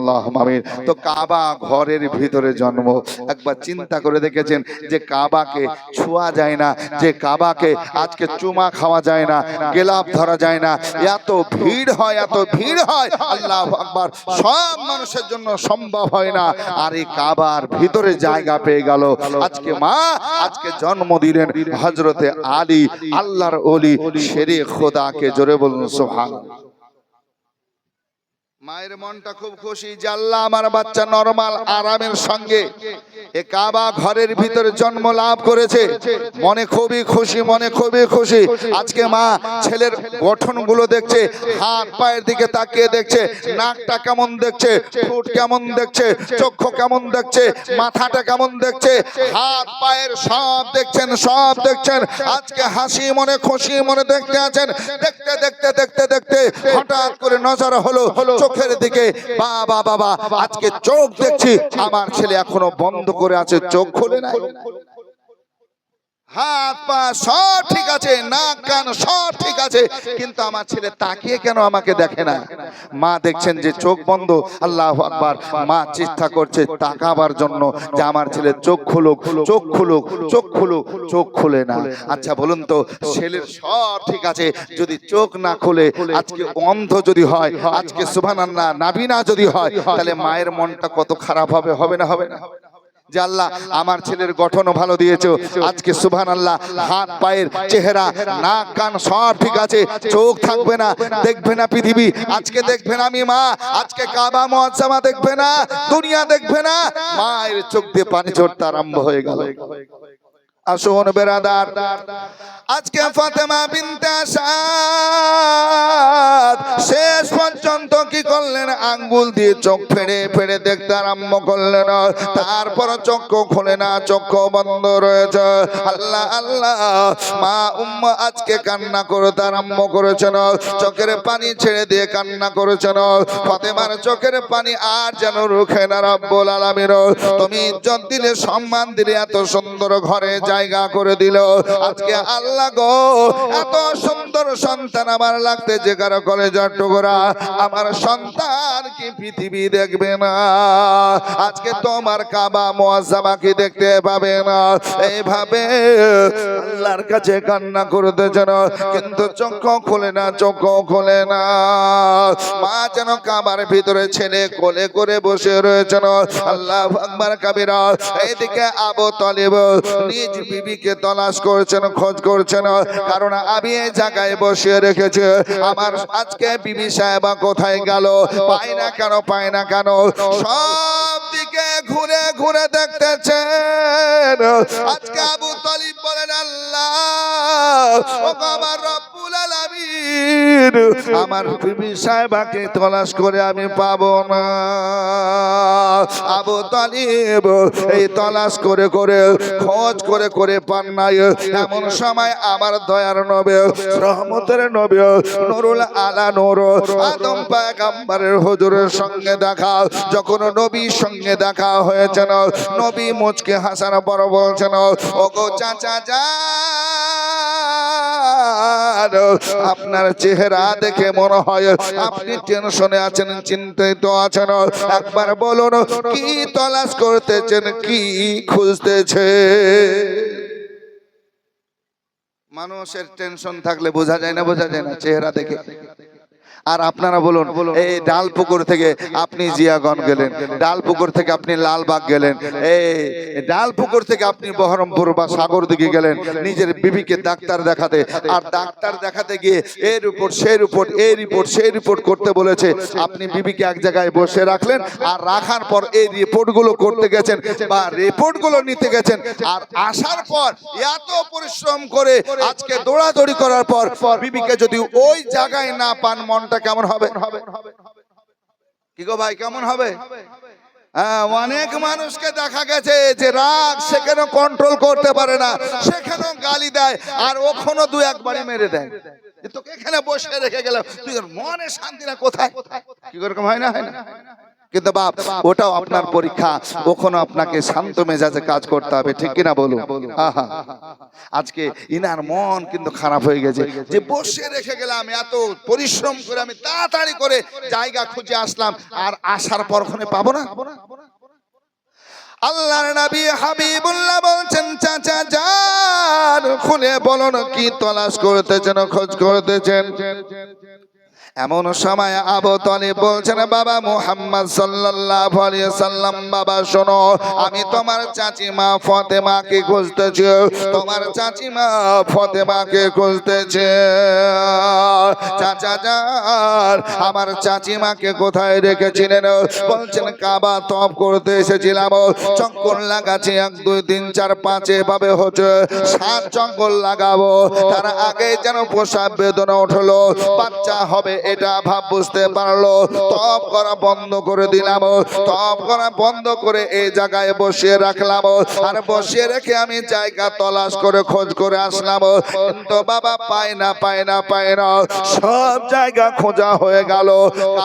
আল্লাহুম্মা আমিন। তো কাবা ঘরের ভিতরে জন্ম, একবার চিন্তা করে দেখেছেন যে কাবাকে ছোঁয়া যায় না, যে কাবাকে আজকে চুমা খাওয়া যায় না, গেলাপ ধরা যায় না, এত ভিড় হয়, এত ভিড় হয়, আল্লাহু আকবার, সব মানুষের জন্য সম্ভব হয় না। আর এই কাবার ভিতরে জায়গা পেয়ে গেল। আজকে মা আজকে জন্ম দিলেন হযরতে আলী, আল্লাহর ওলি, শেরে খোদাকে। জোরে বলুন সুবহানাল্লাহ। মায়ের মনটা খুব খুশি যে আল্লাহ আমার বাচ্চা নরমাল আরামের সঙ্গে এ কাবা ঘরের ভিতরে জন্ম লাভ করেছে। মনে খুবই খুশি, মনে খুবই খুশি। আজকে মা ছেলের গঠনগুলো দেখছে, হাত পায়ের দিকে তাকিয়ে দেখছে, নাকটা কেমন দেখছে, ঠোঁট কেমন দেখছে, চক্ষু কেমন দেখছে, মাথাটা কেমন দেখছে, হাত পায়ের সব দেখছেন, সব দেখছেন। আজকে হাসি মনে খুশি মনে দেখতে আছেন। দেখতে দেখতে দেখতে দেখতে হঠাৎ করে নজর হলো চোখের দিকে। বাবা বাবা, আজকে চোখ দেখছি আমার ছেলে এখনো বন্ধ করে আছে, চোখ খোলে না। হাত পা সব ঠিক আছে, নাক কান সব ঠিক আছে, কিন্তু আমার ছেলে তাকিয়ে কেন আমাকে দেখে না? মা দেখছেন যে চোখ বন্ধ। আল্লাহু আকবার। মা চেষ্টা করছে তাকাবার জন্য যে আমার ছেলে চোখ খুলুক, চোখ খুলুক, চোখ খুলুক, চোখ খুলে না। আচ্ছা বলুন তো, ছেলের সব ঠিক আছে, যদি চোখ না খুলে, আজকে অন্ধ যদি হয়, আজকে সুবহানাল্লাহ নাবিনা যদি হয়, তাহলে মায়ের মনটা কত খারাপ হবে, হবে না? হবে না? যে আল্লাহ আমার ছেলের গঠনও ভালো দিয়েছো, আজকে সুবহানাল্লাহ হাত পায়ের চেহারা নাক কান সব ঠিক আছে, চোখ থাকবে না, দেখবে না পৃথিবী, আজকে দেখবে না আমি মা, আজকে কাবা মুআজ্জামা দেখবে না, দুনিয়া দেখবে না। মায়ের চোখ দিয়ে পানি ঝরতে আরম্ভ হয়ে গেল। আসুন বেরাদার, আজকে ফাতেমা বিনতে আসাদ শেষ পর্যন্ত কি করলেন? আঙ্গুল দিয়ে চোখ ফেড়ে ফেড়ে দেখতে আরম্ভ করলেন। তারপর চক্ষু খুলে না, চক্ষু বন্ধ রয়েছে। আল্লাহ আল্লাহ, মা উম্মা আজকে কান্না করতে আরম্ভ করেছেন, চোখের পানি ছেড়ে দিয়ে কান্না করেছেন। ফাতেমার চোখের পানি আর যেন রুখে না। রব্বুল আলামিন, তুমি ইজ্জত দিলে, সম্মান দিলে, এত সুন্দর ঘরে জায়গা করে দিল। আজকে আল্লাহ গো, এত সুন্দর সন্তান আমার লাগতে যে কারো কলেজার টুকরা, আমার সন্তান কি পৃথিবী দেখবে না? আজকে তোমার কাবা মুআজ্জামা কি দেখতে পাবে না? এইভাবে আল্লাহর কাছে কান্না করতেছেন, কিন্তু চক্ষু খুলে না, চক্ষু খুলে না। মা যেন কাবার ভিতরে ছেলে কোলে করে বসে রয়েছেন। আল্লাহু আকবার কাবীরা। এইদিকে আবু তালিব নিজ বিবিকে তলাশ করছেন, খোঁজ করছেন, কারণ আমি এই জায়গায় বসে রেখেছি, আমার আজকে বিবি সাহেবা কোথায় গেল? পাই না কেন, পাই না কেন? সব দিকে ঘুরে ঘুরে দেখতেছেন। আজকে আবু তালিব বলেন, আল্লাহ ও আমার রব্বুল আলামিন, আমার বিবি সাহেবাকে তলাশ করে আমি পাবো না। আবু তালিব এই তলাশ করে করে, খোঁজ করে করে পান নাই। এমন সময় আমার দয়ার নবী, রহমতের নবী, নুরুল আলা নূর, আদম পয়গম্বরের হুজুরের সঙ্গে দেখা। যখন নবীর সঙ্গে দেখা হয়েছে, নবী মুচকে হাসার পর বলছেন, ওগো চাচা যান, আপনার চেহারা দেখে মনে হয় আপনি টেনশনে আছেন, চিন্তিত আছেন। একবার বলুন, কি তলাশ করতেছেন, কি খুঁজতেছে? মানুষের টেনশন থাকলে বোঝা যায় না, বোঝা যায় না চেহারা দেখে। আর আপনারা বলুন, এই ডালপুকুর থেকে আপনি জিয়াগঞ্জ গেলেন, ডালপুকুর থেকে আপনি লালবাগ গেলেন, এই ডালপুকুর থেকে আপনি বহরমপুর বা সাগর দিকে গেলেন নিজের বিবিকে ডাক্তার দেখাতে। আর ডাক্তার দেখাতে গিয়ে এই রিপোর্ট সেই রিপোর্ট, এই রিপোর্ট সেই রিপোর্ট করতে বলেছে। আপনি বিবিকে এক জায়গায় বসে রাখলেন, আর রাখার পর এই রিপোর্টগুলো করতে গেছেন বা রিপোর্টগুলো নিতে গেছেন। আর আসার পর এত পরিশ্রম করে আজকে দৌড়াদৌড়ি করার পর বিবিকে যদি ওই জায়গায় না পান, মনটা কেমন হবে? কি গো ভাই, কেমন হবে? অনেক মানুষকে দেখা গেছে যে রাগ সেখানে কন্ট্রোল করতে পারে না, সেখানেও গালি দেয়, আর ওখানে দু একবারই মেরে দেয়। তোকে এখানে বসে রেখে গেলাম, তুই মনে শান্তি না, কোথায়? কি রকম হয় না, হয় না? কিন্তু বাপ ওটাও আপনার পরীক্ষা, ওখানে আপনাকে শান্ত মেজাজে কাজ করতে হবে, ঠিক কিনা বলুন? আহা, আজকে ইনার মন কিন্তু খারাপ হয়ে গেছে যে বসে রেখে গেলাম, এত পরিশ্রম করে আমি তাড়াতাড়ি করে জায়গা খুঁজে আসলাম, আর আসার পর ওখানে পাবো না। আল্লাহর নবী হাবিবুল্লাহ বলছেন, চাচা যান খুলে বলুন কি তলাশ করতেছেন, খোঁজ করতেছেন। এমন সময় আবু তালিব বলছেন, বাবা মুহাম্মদ সাল্লাল্লাহু আলাইহি সাল্লাম, বাবা শোনো, আমি তোমার চাচিমা ফাতেমাকে খুঁজতেছি, তোমার চাচিমা ফাতেমাকে খুঁজতেছি। চাচা যান আমার চাচিমাকে কোথায় রেখেছিলেন? বলছেন কাবা তওয়াফ করতে এসেছিলাম, চক্কর লাগাচ্ছি 1 2 3 4 5 এভাবে হচ্ছে 7 চক্কর লাগাবো, তার আগে যেন প্রসব বেদনা উঠলো, বাচ্চা হবে এটা ভাব বুঝতে পারলো, তওয়াফ করা বন্ধ করে দিলাম, তওয়াফ করা বন্ধ করে এই জায়গায় বসিয়ে রাখলাম, আর বসিয়ে রেখে আমি জায়গা তলাশ করে খোঁজ করে আসলাম, কিন্তু বাবা পাই না, সব জায়গা খোঁজা হয়ে গেল,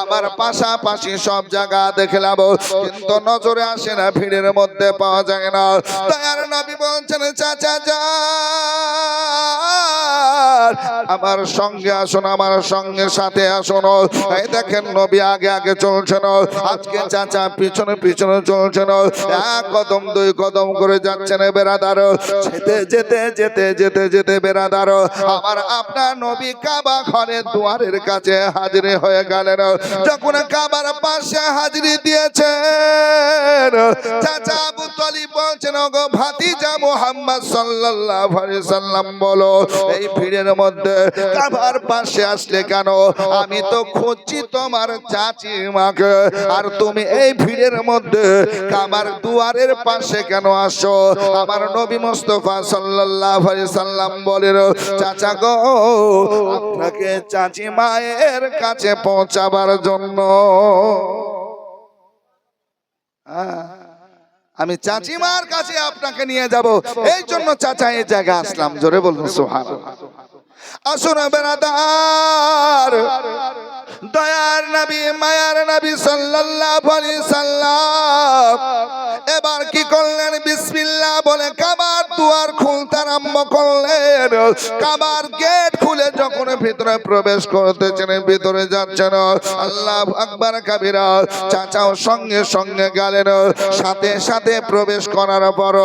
আমার পাশাপাশি সব জায়গা দেখলাম, কিন্তু নজরে আসে না, ভিড়ের মধ্যে পাওয়া যায় না। দয়ার নবী বলছেন, চাচা যান আমার সঙ্গে আসুন, আমার সঙ্গে সাথে আসুন। এই দেখেন নবী আগে আগে চলছেন, আজকে চাচা পিছনে পিছনে চলছেন, 1 কদম 2 কদম করে যাচ্ছেন বেরাদার। যেতে যেতে যেতে যেতে যেতে বেরাদার আমার আপনার নবী কাবা ঘরের দুয়ারের কাছে হাজির হয়ে গেলেন। যখন কাবার পাশে হাজিরি দিয়েছেন, চাচা আবু তালিব বলছেন, ওগো ভাতিজা মুহাম্মদ সাল্লাল্লাহু আলাইহি সাল্লাম, বলো এই ভিড়ের মধ্যে কাবার পাশে আসলে কেন? আমি তো খুঁজছি তোমার চাচিমাকে, আর তুমি এই ভিড়ের মধ্যে কাবার দুয়ারের পাশে কেন আসো? আমার নবী মুস্তাফা সাল্লাল্লাহু আলাইহি সাল্লাম বলেন, চাচা গো আপনাকে চাচি মায়ের কাছে পৌঁছাবার জন্য আমি চাচিমার কাছে আপনাকে নিয়ে যাব, এই জন্য চাচা এই জায়গা আসলাম। জোরে বলুন সুবহানাল্লাহ। আসুন বেরাদার, দয়ার নবী মায়ার নবী সাল্লাল্লাহু আলাইহি সাল্লাম এবার কি করলেন? বিসমিল্লাহ বলে কাবার দুয়ার খুলতে আরম্ভ করলেন। কাবার গেট খুলে যখন ভিতরে প্রবেশ করতেছেন, ভিতরে যাচ্ছেন, আল্লাহু আকবার কাবীরা, চাচাও সঙ্গে সঙ্গে গেলেন। সাথে সাথে প্রবেশ করার পর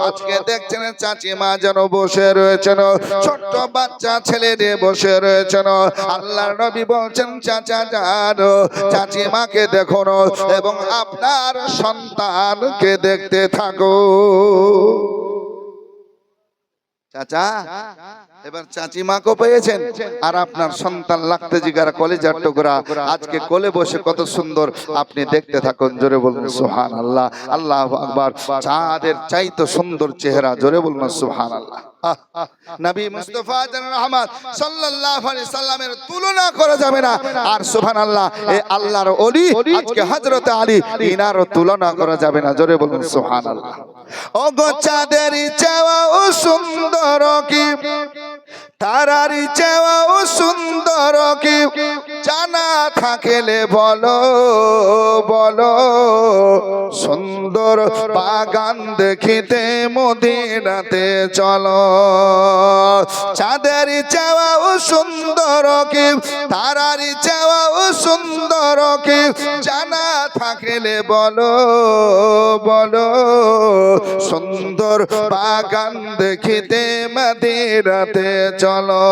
আজকে দেখছেন চাচিমা যেন বসে রয়েছেন, ছোট্ট বাচ্চা ছেলে নিয়ে বসে রয়েছেন। আল্লাহর নবী বলছেন, চাচা যান চাচিমাকে দেখুন এবং আপনার সন্তানকে দেখতে থাকো। চাচা এবার চাচিমাকে পেয়েছেন, আর আপনার সন্তান লাগতে জিগারা কলেজার টুকরা আজকে কোলে বসে কত সুন্দর আপনি দেখতে থাকুন। জোরে বলুন সুবহানাল্লাহ, আল্লাহু আকবার। চাঁদের চাইতে সুন্দর চেহারা, জোরে বলুন সুবহানাল্লাহ। নবী মুস্তাফা জানের রহমত সাল্লাল্লাহু আলাইহি সাল্লামের তুলনা করা যাবে না। আর সুবহানাল্লাহ, এই আল্লাহর ওলি আজকে হযরত আলী, ইনারও তুলনা করা যাবে না। জোরে বলুন সুবহানাল্লাহ। ও গো চাঁদের চাওয়া ও সুন্দর কি, তারারি চাওয়া ও সুন্দর কি, জানা থাকলে বলো বলো, সুন্দর বাগান দেখিতে মদিনাতে চলো। চাঁদের চাওয়া ও সুন্দর কি, তারারি চাওয়া ও সুন্দর কি, জানা থাকলে বলো বলো, সুন্দর বাগান দেখিতে মদিনাতে চলো।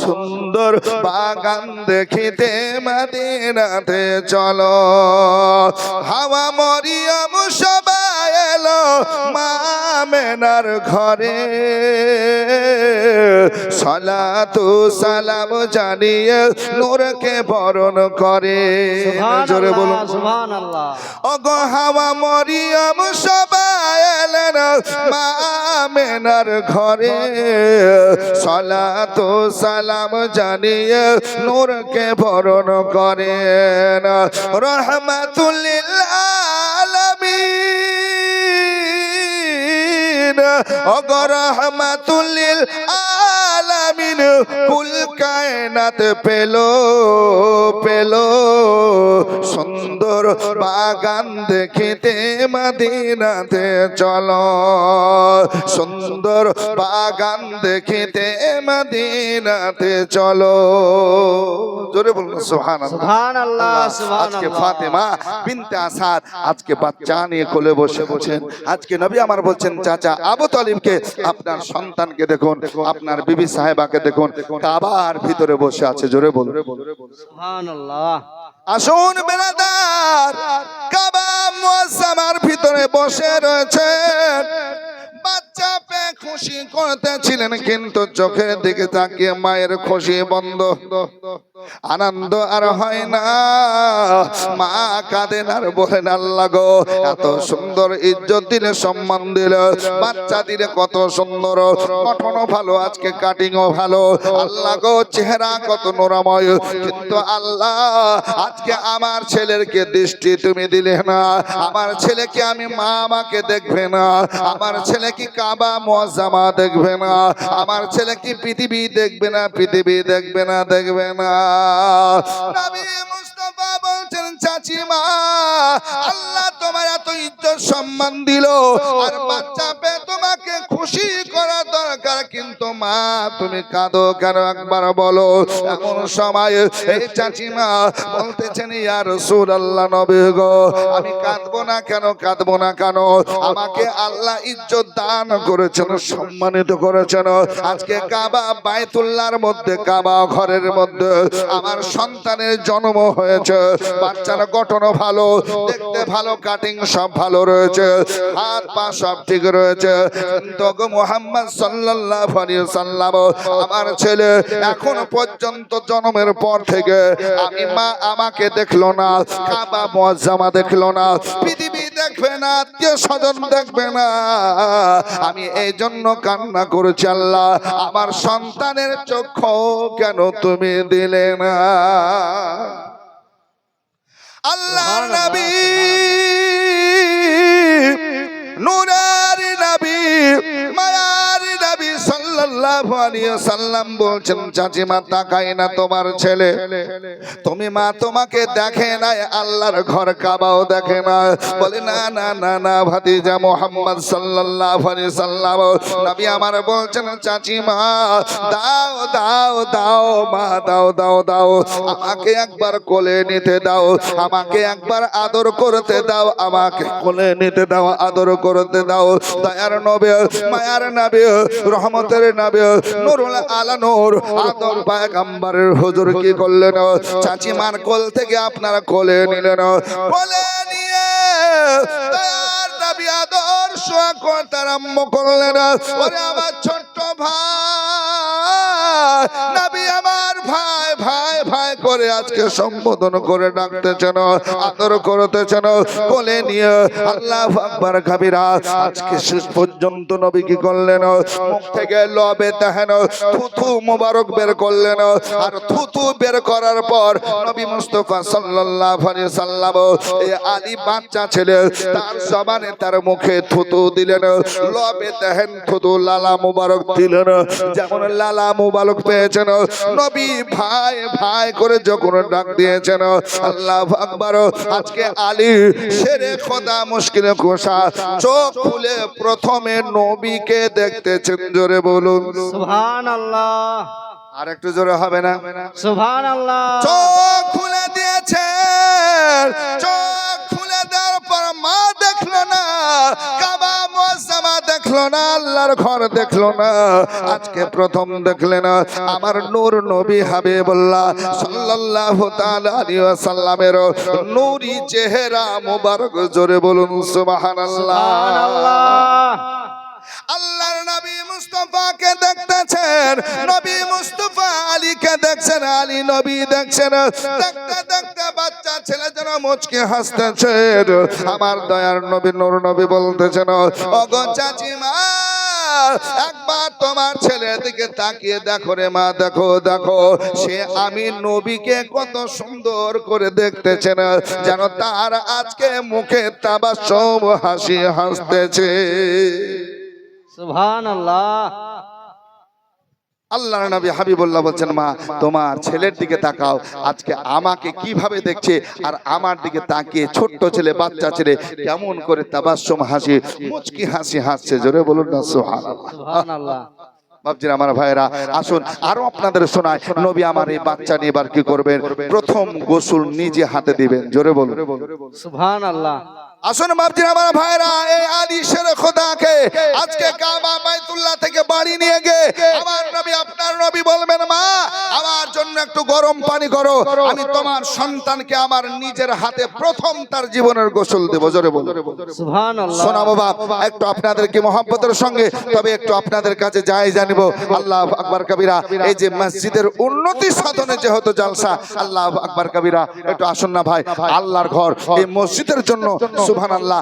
সুন্দর বাগান দেখিতে মদিনাতে চলো। হাওয়া মরিয়ম সবাই এলো মা আমেনার ঘরে, সালাতু সালাম জানিয়ে নূরকে বরণ করে। জোরে বলুন সুবহানাল্লাহ। ওগো হাওয়া মরিয়ম সবাই এলেন মা আমেনার ঘরে, সালাতু সালাম জানিয়ে নূরকে বরণ করেন। রহমাতুল লিল আলামিন, ওগো রহমাতুল লিল আলামিন, দিন কুল কায়নাত পেলো পেলো সুন্দর বাগান দেখিতে মদিনাতে চলো সুন্দর বাগান দেখিতে মদিনাতে চলো জোরে বলুন সুবহানাল্লাহ সুবহানাল্লাহ আজকে সুবহানাল্লাহ। ফাতেমা বিনতে আসাদ আজকে বাচ্চা নিয়ে কোলে বসে বসেন। আজকে নবী আমার বলছেন চাচা আবু তালিবকে আপনার সন্তানকে দেখুন আপনার বিবি সাহেবাকে দেখুন কাবার ভিতরে বসে আছে জোরে বলুন সুবহানাল্লাহ। আসুন বেরাদার কাবা মুআজ্জামার ভিতরে বসে রয়েছেন বাচ্চা পেয়ে খুশি করতেছিলেন কিন্তু চোখের দিকে তাকিয়ে মায়ের খুশি বন্ধ আনন্দ আর হয় না মা কাঁদেন আর বলেন আল্লাহ গো এত সুন্দর ইজ্জত দিলে সম্মান দিল বাচ্চা দিলে কত সুন্দর গঠনও ভালো আজকে কাটিংও ভালো আল্লাহ গো চেহারা কত নোরাময় কিন্তু আল্লাহ আজকে আমার ছেলেরকে দৃষ্টি তুমি দিলে না আমার ছেলেকে আমি মা আমাকে দেখবে না আমার ছেলে কি কাবা মুআজ্জামা দেখবে না আমার ছেলে কি পৃথিবী দেখবে না পৃথিবী দেখবে না দেখবে না নবী মুস্তাফা বলছেন চাচিমা আল্লাহ তোমার এত ইজ্জত সম্মান দিল আর বাচ্চা পেয়ে তোমাকে খুশি করা দরকার কিন্তু মা তুমি কাঁদো কেন একবার বলো এমন সময় এই চাচিমা বলতেছেন ইয়া রাসূলুল্লাহ নবী গো আমি কাঁদবো না কেন কাঁদবো না কেন আমাকে আল্লাহ ইজ্জত দান করেছেন সম্মানিত করেছেন আজকে কাবা বাইতুল্লাহর মধ্যে কাবা ঘরের মধ্যে আমার সন্তানের জন্ম হয়েছে বাচ্চার গঠনও ভালো দেখতে ভালো কাটিং সব ভালো রয়েছে হাত পা সব ঠিক রয়েছে কিন্তু গো মুহাম্মদ সাল্লাল্লাহু আলাইহি সাল্লাম আমার ছেলে এখন পর্যন্ত জন্মের পর থেকে আমি মা আমাকে দেখলো না কাবা মুআজ্জামা দেখলো না পৃথিবী দেখবে না আত্মীয় স্বজন দেখবে না আমি এই জন্য কান্না করেছি আল্লাহ আমার সন্তানের চক্ষু কেন তুমি দিলে না আল্লাহর নবী নূরের নবী মায়ার নবী সাল্লাল্লাহু আলাইহি সাল্লাম বলছেন চাচিমা তাকাই না তোমার ছেলে তুমি মা তোমাকে দেখে না আল্লাহর ঘর কাবাও দেখে না বলে না না না না ভাতিজা মুহাম্মদ সাল্লাল্লাহু আলাইহি সাল্লাম নবী আমার বলছেন চাচিমা দাও দাও দাও মা দাও দাও দাও আমাকে একবার কোলে নিতে দাও আমাকে একবার আদর করতে দাও আমাকে কোলে নিতে দাও আদর করতে দাও দয়ার নবী মায়ার নবী রহমতের নবী নূরুল আলা নূর আদম পয়গম্বরের হুজুর কি করলেন চাচিমার কোল থেকে আপনারা কোলে নিলেন কোলে নিয়ে দয়ার নবী আদর সোয়া করতে আরম্ভ করলেন ওরে আমার ছোট্ট ভাই নবী আমার ভাই ভাই ভাই করে আজকে সম্বোধন করে ডাকতেছেন আদর করতেছেন কোলে নিয়ে আল্লাহু আকবার কাবীরা আজকে শেষ পর্যন্ত নবী কি করলেন মুখ থেকে লবে তাহেন থুথু মোবারক বের করলেন আর থুথু বের করার পর নবী মুস্তাফা সাল্লাল্লাহু আলাইহি সাল্লাম এই আলী বাচ্চা ছেলে তার জবানে তার মুখে থুথু দিলেন লবে তাহেন থুথু লালা মোবারক দিলেন যেমন লালা মোবারক পেয়েছেন নবী ভাই ভাই করে যখন ডাক দিয়েছেন আল্লাহু আকবার আজকে আলী শেরে খোদা মুশকিলে কোশা চোখ খুলে প্রথমে নবীকে দেখতেছেন জোরে বলুন সুবহানাল্লাহ। আর একটু জোরে হবে না সুবহানাল্লাহ। চোখ খুলে দিয়েছেন চোখ খুলে দেওয়ার পর মা দেখলো না কাবা মুআজ্জামা দেখলো না আল্লাহর ঘর দেখলো না আজকে প্রথম দেখলেন আমার নূর নবী হাবিবুল্লাহ সাল্লাল্লাহু তাআলা আলাইহি ওয়াসাল্লামের নূরি চেহারা মোবারক জোরে বলুন সুবহানাল্লাহ। আল্লাহর নবী মুস্তাফাকে দেখতেছেন নবী মুস্তাফা আলীকে দেখছেন আলী নবী দেখছেন দেখতে দেখতে বাচ্চা ছেলে যেন মুচকে হাসতেছে আমার দয়ার নবী নূর নবী বলতেছেন ওগো চাচিমা একবার তোমার ছেলের দিকে তাকিয়ে দেখো রে মা দেখো দেখো সে আমি নবীকে কত সুন্দর করে দেখতেছেন যেন তার আজকে মুখে তাবাসসুম হাসি হাসতেছে সুবহানাল্লাহ। আল্লাহর নবী হাবিবুল্লাহ বলছেন, মা তোমার ছেলের দিকে তাকাও, আজকে আমাকে কিভাবে দেখছে আর আমার দিকে তাকিয়ে ছোট্ট ছেলে বাচ্চা ছেলে কেমন করে তাবাসসুম হাসি মুচকি হাসি হাসছে, জোরে বলুন না সুবহানাল্লাহ। সুবহানাল্লাহ। বাপজিরা আমার ভাইরা, আসুন আরো আপনাদের শোনায়, নবী আমার এই বাচ্চা নিয়ে এবার কি করবেন, প্রথম গোসল নিজে হাতে দিবেন, জোরে বলুন সুবহানাল্লাহ। আসুন বাপজিরা আমার ভাইরা, এই আলী শের খোদাকে আজকে কাবা বাইতুল্লাহ থেকে বাড়ি নিয়ে গিয়ে আমার নবী আপনার নবী বলবেন, মা আমার জন্য একটু গরম পানি করো, আমি তোমার সন্তানকে আমার নিজের হাতে প্রথম তার জীবনের গোসল দেব, জোরে বলুন সুবহানাল্লাহ। শোনাবো বাপ একটু আপনাদেরকে মহব্বতের সঙ্গে, তবে একটু আপনাদের কাছে যাই জানিব। আল্লাহ আকবার কবিরা, এই যে মসজিদের উন্নতি সাধনে যেহেতু জালসা, আল্লাহ আকবার কবিরা, একটু আসুন না ভাই, আল্লাহর ঘর এই মসজিদের জন্য সুবহানাল্লাহ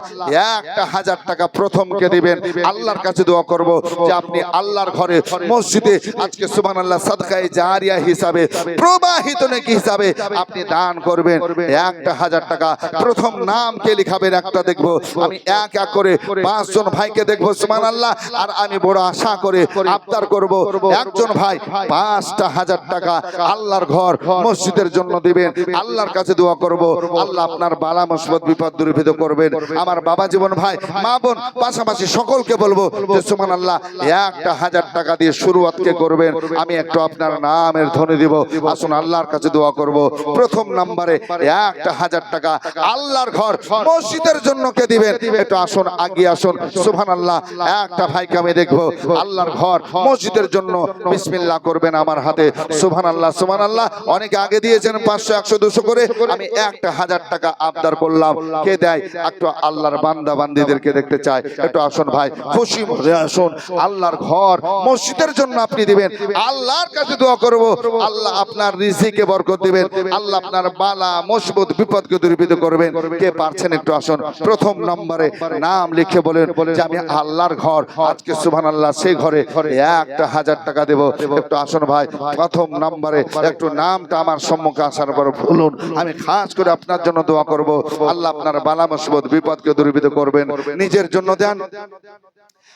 1000 টাকা প্রথমকে দিবেন। আল্লাহর কাছে দোয়া করব যে আপনি আল্লাহর ঘরে মসজিদে আজকে সুবহানাল্লাহ সাদকায়ে জারিয়া হিসাবে, প্রবাহিত নেকি হিসাবে আপনি দান করবেন 1000 টাকা। প্রথম নাম কে লিখাবেন একটা দেখব, আমি এক এক করে 5 জন ভাইকে দেখব সুবহানাল্লাহ, আর আমি বড় আশা করে আবদার করব একজন ভাই 5000 টাকা আল্লাহর ঘর মসজিদের জন্য দিবেন। আল্লাহর কাছে দোয়া করব আল্লাহ আপনার বালা মুসিবত বিপদ দূরীভূত করবেন। আমার বাবা জীবন ভাই মা বোন পাশাপাশি সকলকে বলবো যে সুবহানাল্লাহ 1000 টাকা দিয়ে শুরুয়াতকে করবেন। আমি একটু আপনার নামের ধ্বনি দিব, আসুন আল্লাহর কাছে দোয়া করব প্রথম নম্বরে 1000 টাকা আল্লাহর ঘর মসজিদের জন্য কে দিবেন, একটু আসুন আগে আসুন সুবহানাল্লাহ। একটা ভাইকে আমি দেখবো আল্লাহর ঘর মসজিদের জন্য বিসমিল্লাহ করবেন আমার হাতে, সুবহানাল্লাহ সুবহানাল্লাহ। অনেকে আগে দিয়েছেন 500 100 200 করে, আমি 1000 টাকা আবদার করলাম, কে দেয় একটু আল্লাহর বান্দা বান্দীদেরকে দেখতে চাই, একটু আসুন ভাই খুশি মনে আসুন। আল্লাহর ঘর মসজিদের জন্য আপনি দিবেন, আল্লাহর কাছে দোয়া করব আল্লাহ আপনার রিজিকে বরকত দিবেন, আল্লাহ আপনার বালা মুসিবত বিপদকে দূরীভূত করবেন। কে পারছেন একটু আসুন প্রথম নম্বরে নাম লিখে বলেন যে আমি আল্লাহর ঘর আজকে সুবহানাল্লাহ সেই ঘরে 1000 টাকা দেব। একটু আসুন ভাই প্রথম নম্বরে একটু নামটা আমার সম্মুখে আসার পর বলুন, আমি খাস করে আপনার জন্য দোয়া করব আল্লাহ আপনার বালা মুসিবত বিপদকে দূরীভূত করবেন। নিজের জন্য দেন,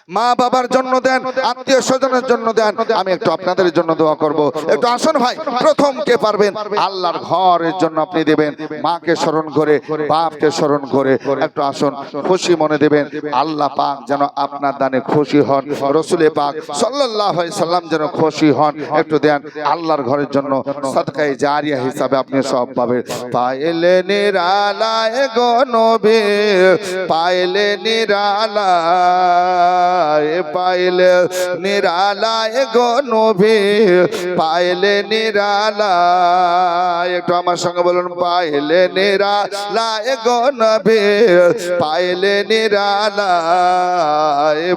মা বাবার জন্য দেন, আত্মীয় স্বজনের জন্য দেন, আমি একটু আপনাদের জন্য দোয়া করব। একটু আসুন ভাই প্রথম কে পারবেন আল্লাহর ঘরের জন্য আপনি দেবেন, মাকে স্মরণ করে বাপকে স্মরণ করে, একটু আসুন খুশি মনে দেবেন। আল্লাহ পাক যেন আপনার দানে খুশি হন, রাসূলে পাক সাল্লাল্লাহু আলাইহি সাল্লাম যেন খুশি হন। একটু দেন আল্লাহর ঘরের জন্য সাদকায়ে জারিয়া হিসাবে আপনি সব পাবেন। পাইলে নিরালায় গো নবী, পাইলে নিরালায়, পাইলে নিরালায় গো নবী, পাইলে নিরালায়, একটু আমার সঙ্গে বলুন পাইলে নিরালায় গো নবী, পাইলে নিরালায়,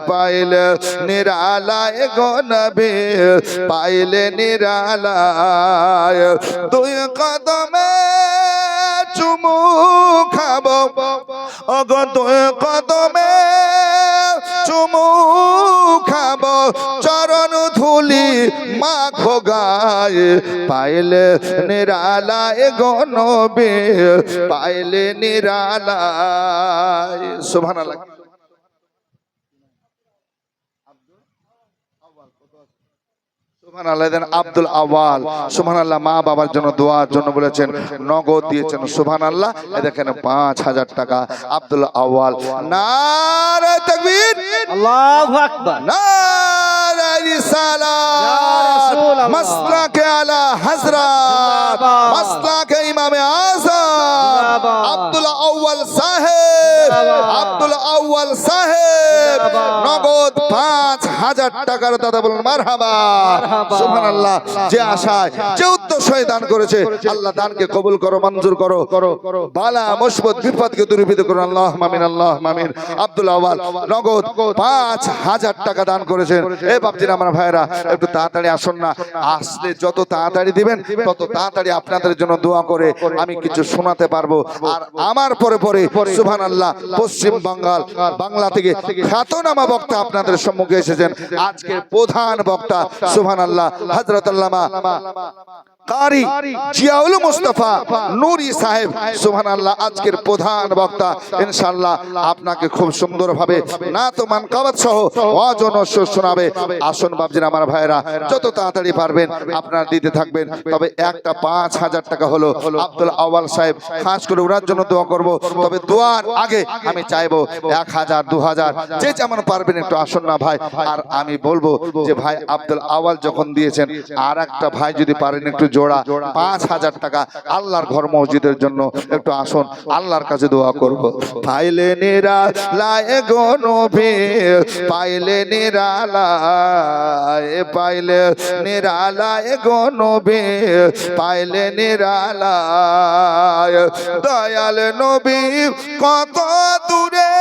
পাইলে নিরালায় গো নবী, পাইলে নিরালায়, দুই কদমে চুমু খাবো ওগো, দুই কদমে চুমু খাবো, চরণ ধুলি মাখো গায়ে, পাইলে নিরালায় গো নবী, পাইলে নিরালায়। সুবহানাল্লাহ। সুবহানাল্লাহ। দেন আব্দুল আওয়াল সুবহানাল্লাহ, মা বাবার জন্য দোয়ার জন্য বলেছেন, নগদ দিয়েছেন সুবহানাল্লাহ। এই দেখেন 5000 টাকা আব্দুল আওয়াল। নারে তাকবীর, আল্লাহু আকবার, নারে রিসালাত, মাসলাকে আলা হযরত, মাসলাকে ইমামে আযম আব্দুল আওয়াল সাহেব, আব্দুল আওয়াল সাহেব, নগদ 5000 টাকার দাদা বলুন মারহাবা সুবহানাল্লাহ। যে আশায় যে উদ্দেশ্যে দান করেছে আল্লাহ দানকে কবুল করো, মঞ্জুর করো, বালা মুসিবত বিপদকে দূরীভূত করো, আল্লাহুম্মা আমিন আল্লাহুম্মা আমিন। আব্দুল আওয়াল নগদ 5000 টাকা দান করেছেন। এই বাপজিরা আমার ভাইরা একটু তাড়াতাড়ি আসুন না, আসলে যত তাড়াতাড়ি দিবেন তত তাড়াতাড়ি আপনাদের জন্য দোয়া করে আমি কিছু শোনাতে পারবো। আর আমার পরে পরে সুবহানাল্লাহ পশ্চিম বাংলা বাংলা থেকে খ্যাতনামা বক্তা আপনাদের সম্মুখে এসেছেন, আজকের প্রধান বক্তা সুবহানাল্লাহ হযরত আল্লামা কারি জিয়াউল মুস্তাফা নূরি সাহেব সুবহানাল্লাহ আজকের প্রধান বক্তা ইনশাআল্লাহ আপনাকে খুব সুন্দরভাবে নাত মানকাবাত সহ ওয়াজ ও নসিহত শোনাবে। আসুন বাপজির আমার ভাইরা, যত তাড়াতাড়ি পারবেন আপনারা দিতে থাকবেন। তবে একটা 5,000 টাকা হলো আব্দুল আওয়াল সাহেব, খাস করে ওনার জন্য দোয়া করব। তবে দোয়ার আগে আমি চাইবো 1,000 2,000 যে যেমন পারবেন একটু আসুন না ভাই। আর আমি বলবো যে ভাই আব্দুল আওয়াল যখন দিয়েছেন, আর একটা ভাই যদি পারেন একটু জোড়া 5,000 টাকা আল্লাহর ঘর মসজিদের জন্য একটু আসুন, আল্লাহর কাছে দোয়া করব। পাইলে নিরালায় গো নবী, পাইলে নিরালায়, পাইলে নিরালায় গো নবী, পাইলে নিরালায়। দয়াল নবী কত দূরে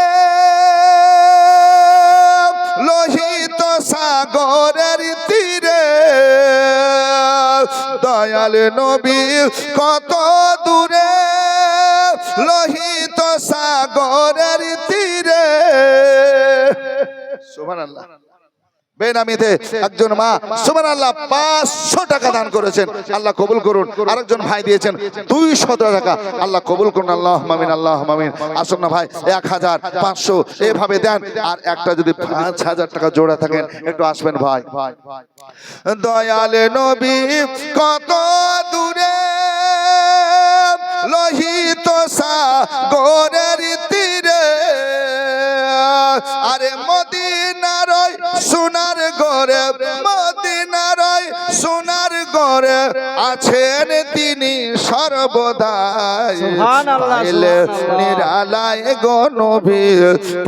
লোহিত সাগরের তীরে, দয়াল নবী কত দূরে লোহিত সাগরের তীরে। সুবহানাল্লাহ। বেনামিতে একজন মা সুবহানাল্লাহ 500 টাকা দান করেছেন, আল্লাহ কবুল করুন। আরেকজন ভাই দিয়েছেন 200 টাকা, আল্লাহ কবুল করুন। আল্লাহুম্মা আমিন, আল্লাহুম্মা আমিন। আসুন না ভাই 1,000 500 এভাবে দেন। আর একটা যদি 5,000 টাকা জোড়া থাকেন একটু আসবেন ভাই। দয়াল নবী কত দূরে লোহিত সাগরের তীরে, আরে মদিনার সোনার ঘরে, মদিনার সোনার ঘরে আছেন তিনি সর্বদাই। পাইলে নিরালায় গো নবী,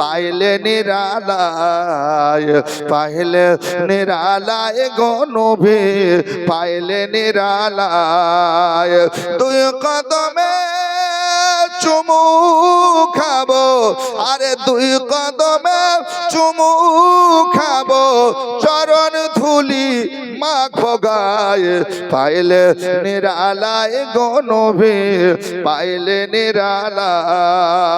পাইলে নিরালায়, পাইলে নিরালায় গো নবী, পাইলে নিরালায়। দুই কদমে চুমু খাবো, আরে দুই কদমে চুমু খাবো, চরণ ধুলি মাখো গায়ে। পাইলে নিরালায় গো নবী, পাইলে নিরালায়।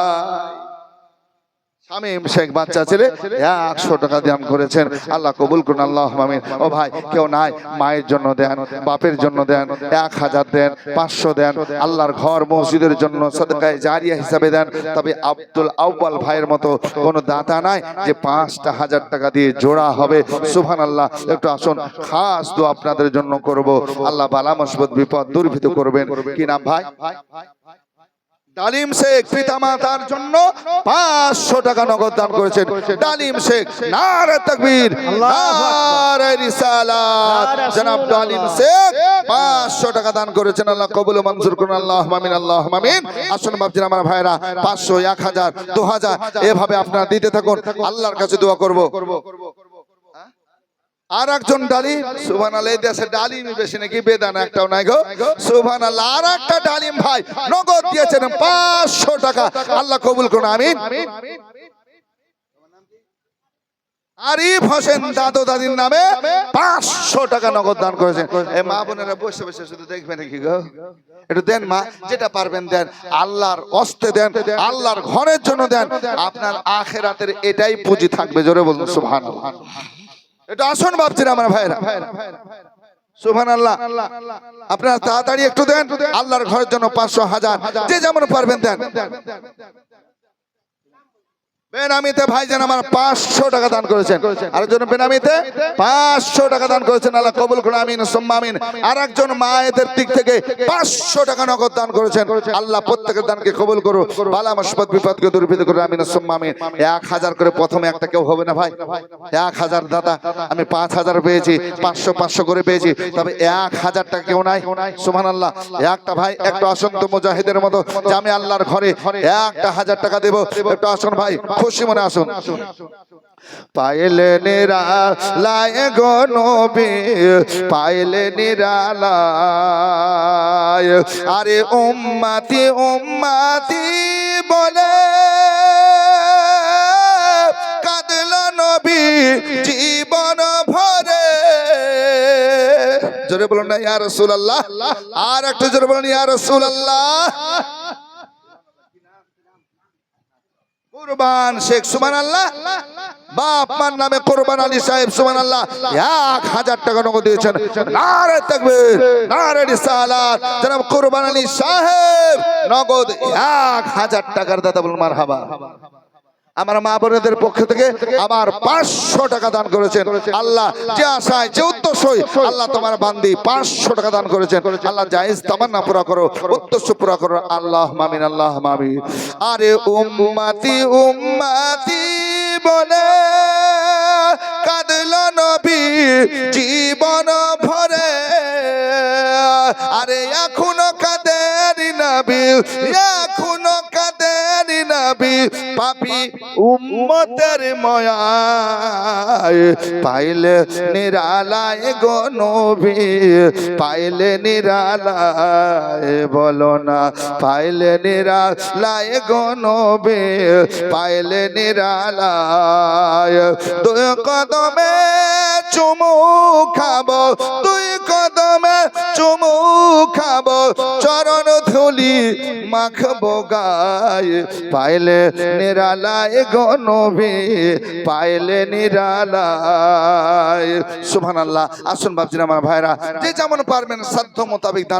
শামীম শেখ বাচ্চা ছেলে 100 টাকা দান করেছেন, আল্লাহ কবুল করুন। আল্লাহুম্মা আমিন। ও ভাই কেউ নাই, মায়ের জন্য দেন, বাপের জন্য দেন, 1,000 দেন, 500 দেন, আল্লাহর ঘর মসজিদের জন্য সদকায়ে জারিয়া হিসাবে দেন। তবে আব্দুল আউয়াল ভাইয়ের মতো কোন দাতা নাই যে 5,000 টাকা দিয়ে জোড়া হবে। সুবহানাল্লাহ। একটু আসুন, খাস দোয়া আপনাদের জন্য করব। আল্লাহ বালা মুসিবত বিপদ দূরীভূত করবেন। কি নাম ভাই? ডালিম শেখ পিতামাতার জন্য 500 টাকা নগদ দান করেছেন। ডালিম শেখ, নারে তাকবীর, নারে রিসালাত। জনাব ডালিম শেখ 500 টাকা দান করেছেন, আল্লাহ কবুল ও মঞ্জুর করুন। আল্লাহুম্মা আমিন, আল্লাহুম্মা আমিন। আসুন বাপজিরা আমার ভাইরা, 500 1,000 2,000 এভাবে আপনারা দিতে থাকুন, আল্লাহর কাছে দোয়া করব। আর একজন ডালিম সুবহানাল্লাহ, এই দেশে ডালিম বেশি নাকি বেদানা একটাও নাই গো। সুবহানাল্লাহ। আর একটা ডালিম ভাই নগদ দিয়েছেন 500 টাকা, আল্লাহ কবুল করুন। আমিন। আরিফ হোসেন দাদু দাদির নামে 500 টাকা নগদ দান করেছেন। এই মা বোনেরা বসে বসে শুধু দেখবেন নাকি গো? একটু দেন মা, যেটা পারবেন দেন, আল্লাহর ওয়াস্তে দেন, আল্লাহর ঘরের জন্য দেন। আপনার আখিরাতের এটাই পুঁজি থাকবে। জোরে বলুন সুবহানাল্লাহ। এটা আসুন বাপজিরা আমার ভাইরা, সুবহানাল্লাহ। আপনারা তাড়াতাড়ি একটু দেন, আল্লাহর ঘরের জন্য 500 1000 যে যেমন পারবেন দেন। বেনামিতে ভাইজান আমার 500 টাকা দান করেছেন, আরেকজন বেনামিতে 500 টাকা দান করেছেন, আল্লাহ কবুল করুন। আমিন সুম্মা আমিন। আরেকজন মায়েদের দিক থেকে 500 টাকা নগদ দান করেছেন, আল্লাহ প্রত্যেকের দানকে কবুল করুন, বালা মুসিবত বিপদকে দূরীভূত করুন। আমিন সুম্মা আমিন। 1,000 করে প্রথমে একটা কেউ হবে না ভাই? 1,000 দাদা, আমি 5,000 পেয়েছি, 500 500 করে পেয়েছি, তবে 1,000 টাকা কেউ নাই? সুবহানাল্লাহ। একটা ভাই একটু আসুন তো মুজাহিদের মতো, যে আমি আল্লাহর ঘরে 1,000 টাকা দেব। একটু আসুন ভাই, খুশি মনে আসুন। পাইলে নিরালায় গো নবী, পাইলে নিরালায়, আরে উম্মতি উম্মতি বলে কাঁদল নবী জীবন ভরে। জোরে বলুন না ইয়া রাসূলুল্লাহ। আর একটু জোরে বলুন ইয়া রাসূলুল্লাহ। কুরবান শেখ সুবহানাল্লাহ, বাপ মার নামে কুরবান আলী সাহেব সুবহানাল্লাহ 1000 টাকা নগদ দিয়েছেন। নারে তাকবীর, নারে রিসালাত। জনাব কুরবান আলী সাহেব নগদ 1000 টাকার দাতা বলুন মারহাবা। আমার মা বোনেদের পক্ষ থেকে আবার 500 টাকা দান করেছেন। আল্লাহ যে আশায় যে উদ্দেশ্যই আল্লাহ তোমার বান্দি 500 টাকা দান করেছেন, আল্লাহ জায়েজ তামান্না পুরা করো, উদ্দেশ্য পুরা করো। আল্লাহ মামিন, আল্লাহ মামিন। আরে উম্মতি উম্মতি বলে কাঁদল নবী জীবন ভরে, আরে এখনো কাঁদেন নবী, এখনো কাঁদেন নবী পাপী উম্মতের ময়ায়। পাইলে নিরালায় গো নবী, পাইলে নিরালায়, বলো না পাইলে নিরালায় গো নবী, পাইলে নিরালায়। দুই কদমে চুমু খাবো, দুই কদমে চুমু খাবো, চরণ ধুলি মাখবো গায়ে। পাইলে নিরালায় গো নবী, পাইলে নিরালায়। সুবহানাল্লাহ। আসুন বাপজিরা আমার ভাইরা, যে যেমন পারবেন সাধ্য মোতাবেক দান